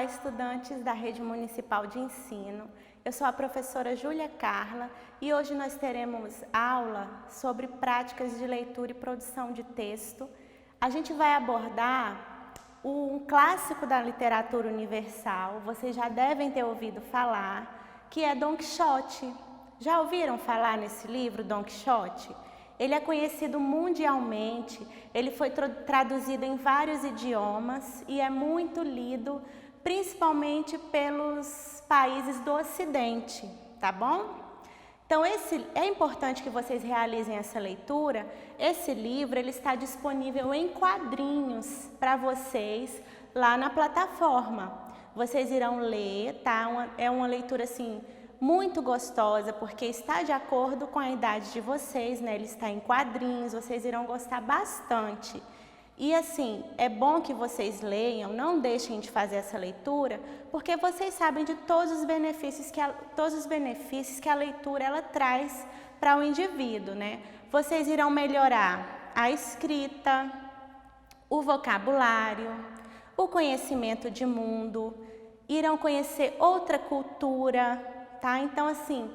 Olá, estudantes da Rede Municipal de Ensino. Eu sou a professora Júlia Carla e hoje nós teremos aula sobre práticas de leitura e produção de texto. A gente vai abordar um clássico da literatura universal, vocês já devem ter ouvido falar, que é Dom Quixote. Já ouviram falar nesse livro, Dom Quixote? Ele é conhecido mundialmente, ele foi traduzido em vários idiomas e é muito lido, principalmente pelos países do Ocidente, tá bom? Então, é importante que vocês realizem essa leitura. Esse livro ele está disponível em quadrinhos para vocês lá na plataforma. Vocês irão ler, tá? É uma leitura assim muito gostosa, porque está de acordo com a idade de vocês, né? Ele está em quadrinhos, vocês irão gostar bastante. E assim, é bom que vocês leiam, não deixem de fazer essa leitura, porque vocês sabem de todos os benefícios que a leitura ela traz para o indivíduo, né? Vocês irão melhorar a escrita, o vocabulário, o conhecimento de mundo, irão conhecer outra cultura, tá? Então, assim,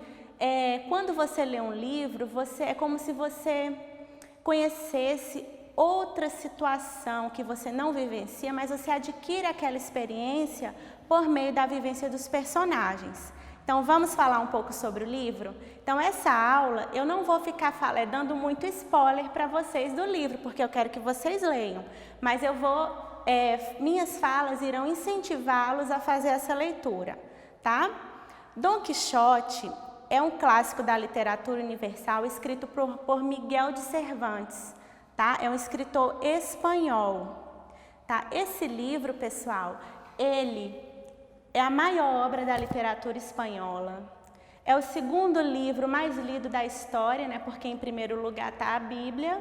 quando você lê um livro, é como se você conhecesse outra situação que você não vivencia, mas você adquire aquela experiência por meio da vivência dos personagens. Então, vamos falar um pouco sobre o livro? Então, essa aula, eu não vou ficar dando muito spoiler para vocês do livro, porque eu quero que vocês leiam, mas minhas falas irão incentivá-los a fazer essa leitura, tá? Dom Quixote é um clássico da literatura universal escrito por Miguel de Cervantes, tá? É um escritor espanhol, tá? Esse livro, pessoal, ele é a maior obra da literatura espanhola. É o segundo livro mais lido da história, né? Porque em primeiro lugar está a Bíblia.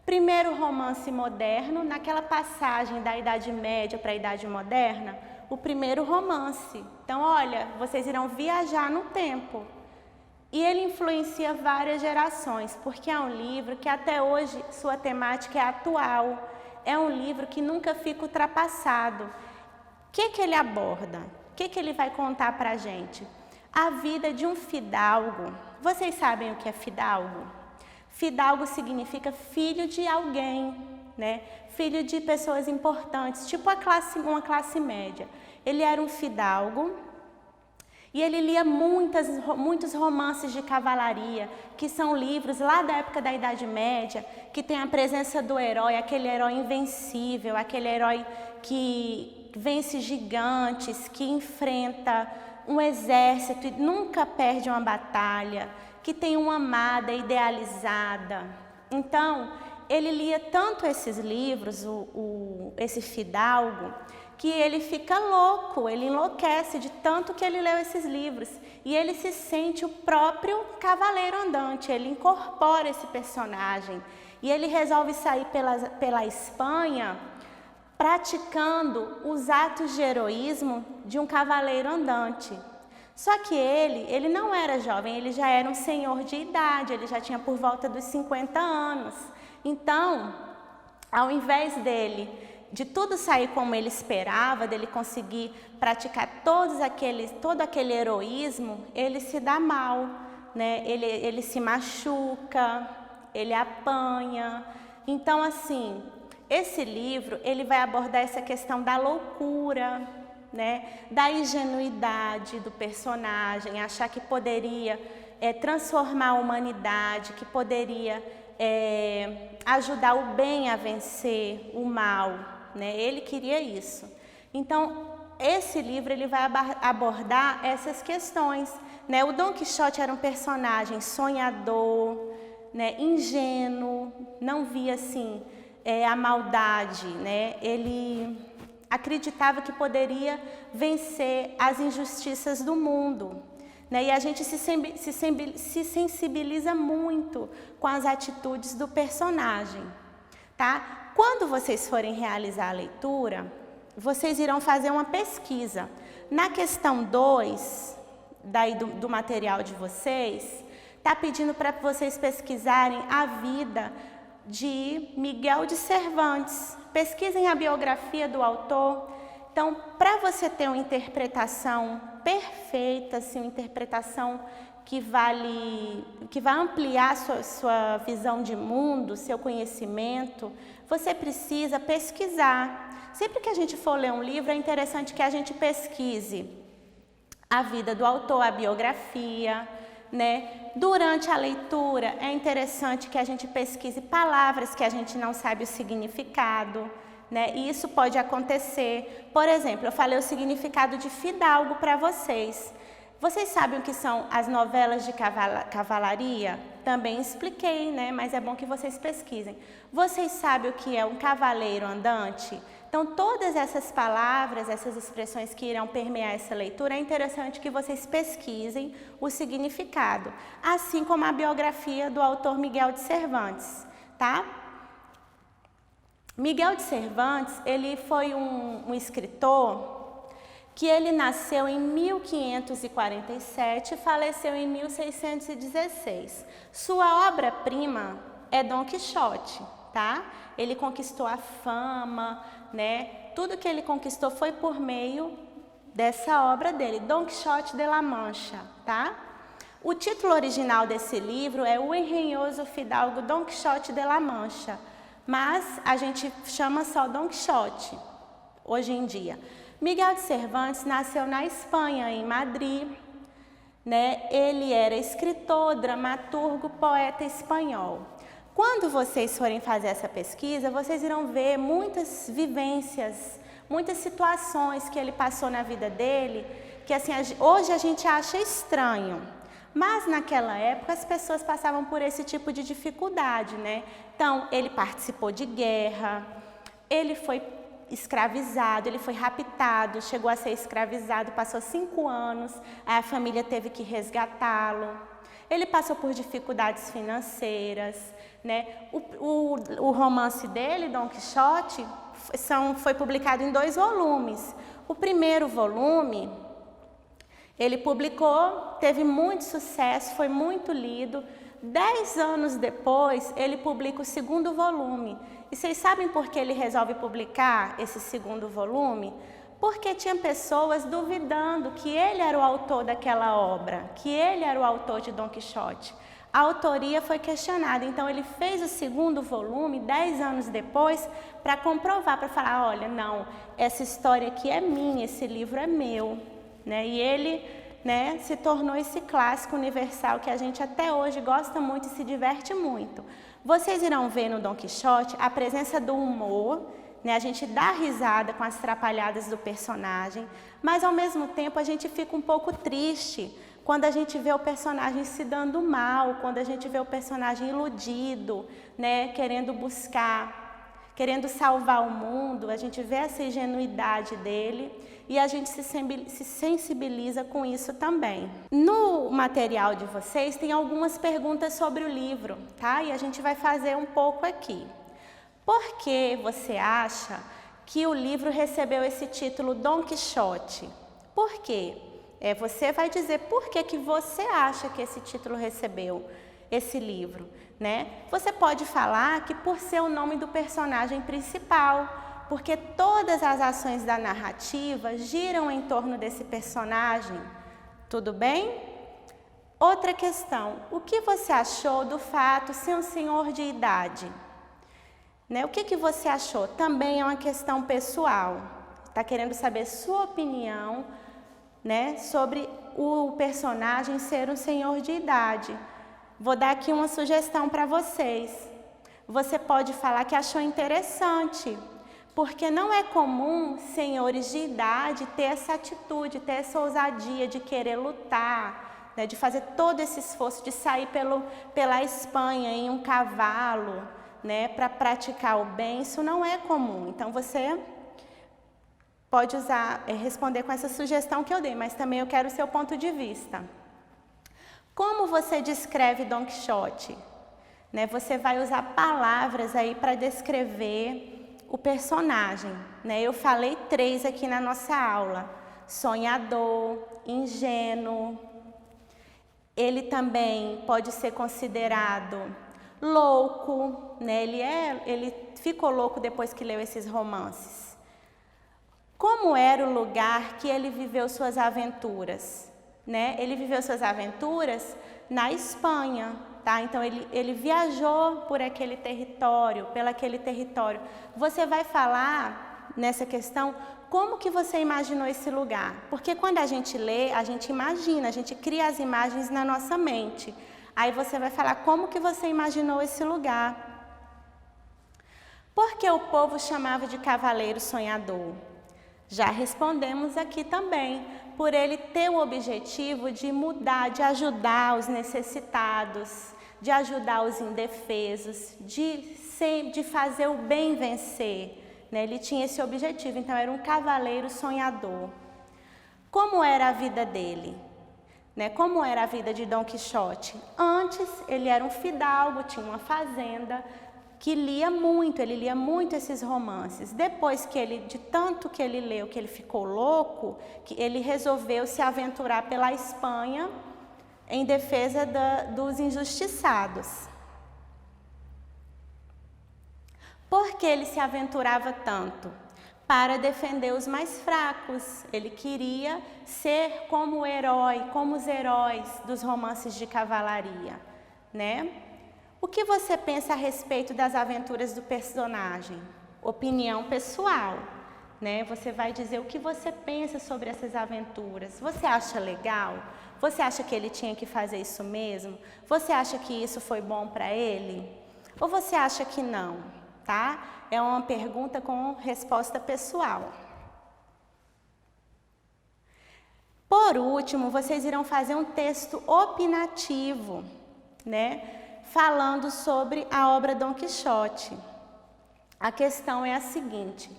Primeiro romance moderno, naquela passagem da Idade Média para a Idade Moderna, o primeiro romance. Então, olha, vocês irão viajar no tempo. E ele influencia várias gerações, porque é um livro que até hoje sua temática é atual. É um livro que nunca fica ultrapassado. O que ele aborda? O que ele vai contar para a gente? A vida de um fidalgo. Vocês sabem o que é fidalgo? Fidalgo significa filho de alguém, né? Filho de pessoas importantes, tipo uma classe média. Ele era um fidalgo e ele lia muitos romances de cavalaria, que são livros lá da época da Idade Média, que tem a presença do herói, aquele herói invencível, aquele herói que vence gigantes, que enfrenta um exército e nunca perde uma batalha, que tem uma amada idealizada. Então, ele lia tanto esses livros, esse fidalgo, que ele fica louco, ele enlouquece de tanto que ele leu esses livros. E ele se sente o próprio cavaleiro andante, ele incorpora esse personagem. E ele resolve sair pela Espanha praticando os atos de heroísmo de um cavaleiro andante. Só que ele não era jovem, ele já era um senhor de idade, ele já tinha por volta dos 50 anos. Então, ao invés de tudo sair como ele esperava, dele conseguir praticar todo aquele heroísmo, ele se dá mal, né? Ele se machuca, ele apanha. Então, assim, esse livro ele vai abordar essa questão da loucura, né? Da ingenuidade do personagem, achar que poderia transformar a humanidade, que poderia ajudar o bem a vencer o mal, né? Ele queria isso. Então, esse livro ele vai abordar essas questões, né? O Dom Quixote era um personagem sonhador, né? Ingênuo, não via assim a maldade, né? Ele acreditava que poderia vencer as injustiças do mundo, né? E a gente se sensibiliza muito com as atitudes do personagem, tá? Quando vocês forem realizar a leitura, vocês irão fazer uma pesquisa. Na questão 2 do material de vocês, está pedindo para vocês pesquisarem a vida de Miguel de Cervantes. Pesquisem a biografia do autor, Então, para você ter uma interpretação perfeita, assim, uma interpretação que vai ampliar sua visão de mundo, seu conhecimento, você precisa pesquisar. Sempre que a gente for ler um livro, é interessante que a gente pesquise a vida do autor, a biografia, né? Durante a leitura, é interessante que a gente pesquise palavras que a gente não sabe o significado, né? E isso pode acontecer. Por exemplo, eu falei o significado de fidalgo para vocês. Vocês sabem o que são as novelas de cavalaria? Também expliquei, né? Mas é bom que vocês pesquisem. Vocês sabem o que é um cavaleiro andante? Então, todas essas palavras, essas expressões que irão permear essa leitura, é interessante que vocês pesquisem o significado, assim como a biografia do autor Miguel de Cervantes, tá? Miguel de Cervantes, ele foi um escritor que ele nasceu em 1547 e faleceu em 1616. Sua obra-prima é Dom Quixote, tá? Ele conquistou a fama, né? Tudo que ele conquistou foi por meio dessa obra dele, Dom Quixote de la Mancha, tá? O título original desse livro é O Engenhoso Fidalgo Dom Quixote de la Mancha, mas a gente chama só Dom Quixote hoje em dia. Miguel de Cervantes nasceu na Espanha, em Madrid, né? Ele era escritor, dramaturgo, poeta espanhol. Quando vocês forem fazer essa pesquisa, vocês irão ver muitas vivências, muitas situações que ele passou na vida dele, que assim, hoje a gente acha estranho, mas naquela época as pessoas passavam por esse tipo de dificuldade, né? Então, ele participou de guerra, ele foi escravizado, ele foi raptado, chegou a ser escravizado, passou 5 anos, a família teve que resgatá-lo. Ele passou por dificuldades financeiras, né? O romance dele, Dom Quixote, foi publicado em 2 volumes. O primeiro volume, ele publicou, teve muito sucesso, foi muito lido. 10 anos depois, ele publica o 2º volume. E vocês sabem por que ele resolve publicar esse 2º volume? Porque tinha pessoas duvidando que ele era o autor daquela obra, que ele era o autor de Dom Quixote. A autoria foi questionada, então ele fez o 2º volume 10 anos depois para comprovar, para falar, olha, não, essa história aqui é minha, esse livro é meu, né? E ele, né, se tornou esse clássico universal que a gente até hoje gosta muito e se diverte muito. Vocês irão ver no Dom Quixote a presença do humor, né? A gente dá risada com as trapalhadas do personagem, mas ao mesmo tempo a gente fica um pouco triste quando a gente vê o personagem se dando mal, quando a gente vê o personagem iludido, né? Querendo buscar, querendo salvar o mundo, a gente vê essa ingenuidade dele e a gente se sensibiliza com isso também. No material de vocês tem algumas perguntas sobre o livro, tá? E a gente vai fazer um pouco aqui. Por que você acha que o livro recebeu esse título Dom Quixote? Por quê? Você vai dizer por que você acha que esse título recebeu esse livro, né? Você pode falar que por ser o nome do personagem principal, porque todas as ações da narrativa giram em torno desse personagem. Tudo bem? Outra questão, o que você achou do fato de ser um senhor de idade? Né? O que você achou? Também é uma questão pessoal. Está querendo saber sua opinião, né, sobre o personagem ser um senhor de idade. Vou dar aqui uma sugestão para vocês. Você pode falar que achou interessante, porque não é comum senhores de idade ter essa atitude, ter essa ousadia de querer lutar, né, de fazer todo esse esforço de sair pela Espanha em um cavalo, né, para praticar o bem. Isso não é comum. Então você pode responder com essa sugestão que eu dei, mas também eu quero o seu ponto de vista. Como você descreve Dom Quixote? Né, você vai usar palavras aí para descrever o personagem. Né? Eu falei 3 aqui na nossa aula. Sonhador, ingênuo. Ele também pode ser considerado louco, né? Ele ficou louco depois que leu esses romances. como era o lugar que ele viveu suas aventuras, né? Ele viveu suas aventuras na Espanha, tá? Então ele viajou por aquele território, pelaquele território. Você vai falar nessa questão como que você imaginou esse lugar? Porque quando a gente lê, a gente imagina, a gente cria as imagens na nossa mente. Aí você vai falar como que você imaginou esse lugar. Por que o povo chamava de cavaleiro sonhador? Já respondemos aqui também, por ele ter o objetivo de mudar, de ajudar os necessitados, de ajudar os indefesos, de fazer o bem vencer. Né? Ele tinha esse objetivo, então era um cavaleiro sonhador. Como era a vida dele? Né? Como era a vida de Dom Quixote? Antes, ele era um fidalgo, tinha uma fazenda, que lia muito, ele lia muito esses romances. Depois de tanto que ele leu, que ele ficou louco, que ele resolveu se aventurar pela Espanha em defesa dos injustiçados. Por que ele se aventurava tanto? Para defender os mais fracos. Ele queria ser como o herói, como os heróis dos romances de cavalaria, né? O que você pensa a respeito das aventuras do personagem? Opinião pessoal, né? Você vai dizer o que você pensa sobre essas aventuras. Você acha legal? Você acha que ele tinha que fazer isso mesmo? Você acha que isso foi bom para ele? Ou você acha que não? Tá? É uma pergunta com resposta pessoal. Por último, vocês irão fazer um texto opinativo, né? Falando sobre a obra Dom Quixote. A questão é a seguinte: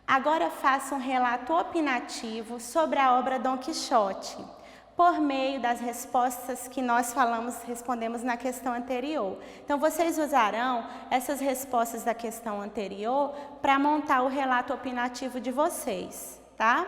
agora faça um relato opinativo sobre a obra Dom Quixote, por meio das respostas que nós respondemos na questão anterior. Então, vocês usarão essas respostas da questão anterior para montar o relato opinativo de vocês, tá?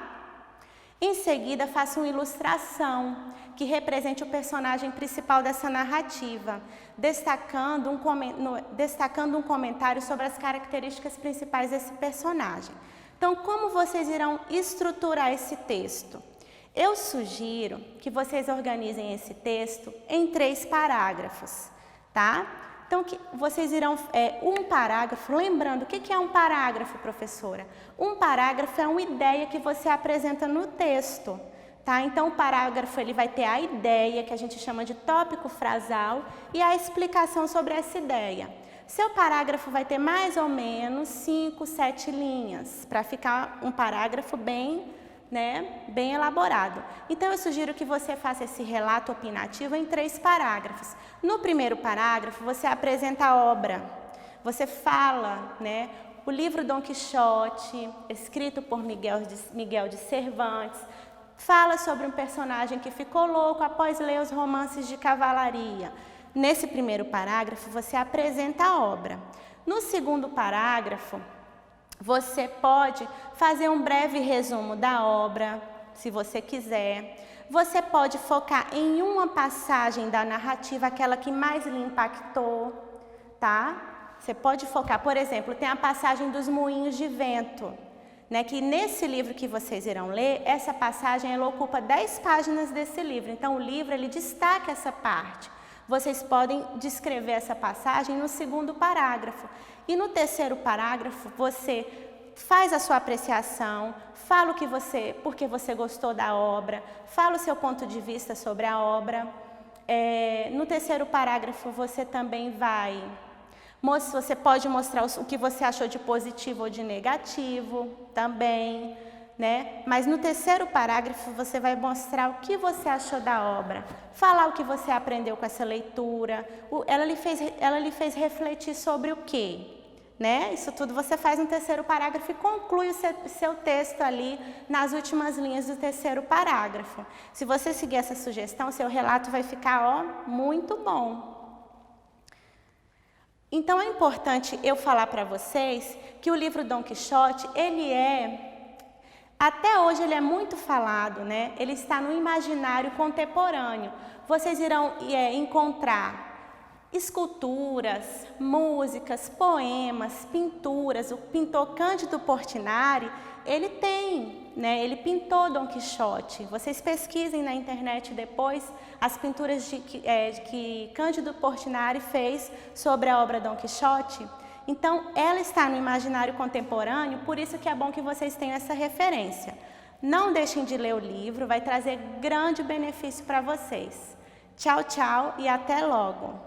Em seguida, faça uma ilustração que represente o personagem principal dessa narrativa, destacando um comentário sobre as características principais desse personagem. Então, como vocês irão estruturar esse texto? Eu sugiro que vocês organizem esse texto em 3 parágrafos, tá? Então, vocês irão, um parágrafo, lembrando, o que é um parágrafo, professora? Um parágrafo é uma ideia que você apresenta no texto, tá? Então, o parágrafo ele vai ter a ideia, que a gente chama de tópico frasal, e a explicação sobre essa ideia. Seu parágrafo vai ter mais ou menos 5, 7 linhas, para ficar um parágrafo bem elaborado. Então, eu sugiro que você faça esse relato opinativo em 3 parágrafos. No primeiro parágrafo, você apresenta a obra. Você fala, né, o livro Dom Quixote, escrito por Miguel de Cervantes, fala sobre um personagem que ficou louco após ler os romances de cavalaria. Nesse primeiro parágrafo, você apresenta a obra. No segundo parágrafo, você pode fazer um breve resumo da obra, se você quiser. Você pode focar em uma passagem da narrativa, aquela que mais lhe impactou, tá? Você pode focar, por exemplo, tem a passagem dos moinhos de vento, né? Que nesse livro que vocês irão ler, essa passagem ela ocupa 10 páginas desse livro. Então, o livro ele destaca essa parte. Vocês podem descrever essa passagem no segundo parágrafo. E no terceiro parágrafo, você faz a sua apreciação, fala por que você gostou da obra, fala o seu ponto de vista sobre a obra. No terceiro parágrafo, você também você pode mostrar o que você achou de positivo ou de negativo também, né? Mas no terceiro parágrafo, você vai mostrar o que você achou da obra, falar o que você aprendeu com essa leitura, ela lhe fez refletir sobre o quê? Né? Isso tudo você faz no terceiro parágrafo e conclui o seu texto ali nas últimas linhas do terceiro parágrafo. Se você seguir essa sugestão, seu relato vai ficar muito bom. Então, é importante eu falar para vocês que o livro Dom Quixote, até hoje ele é muito falado, né? Ele está no imaginário contemporâneo. Vocês irão encontrar esculturas, músicas, poemas, pinturas. O pintor Cândido Portinari, ele ele pintou Dom Quixote. Vocês pesquisem na internet depois as pinturas que Cândido Portinari fez sobre a obra Dom Quixote. Então, ela está no imaginário contemporâneo, por isso que é bom que vocês tenham essa referência. Não deixem de ler o livro, vai trazer grande benefício para vocês. Tchau, tchau e até logo!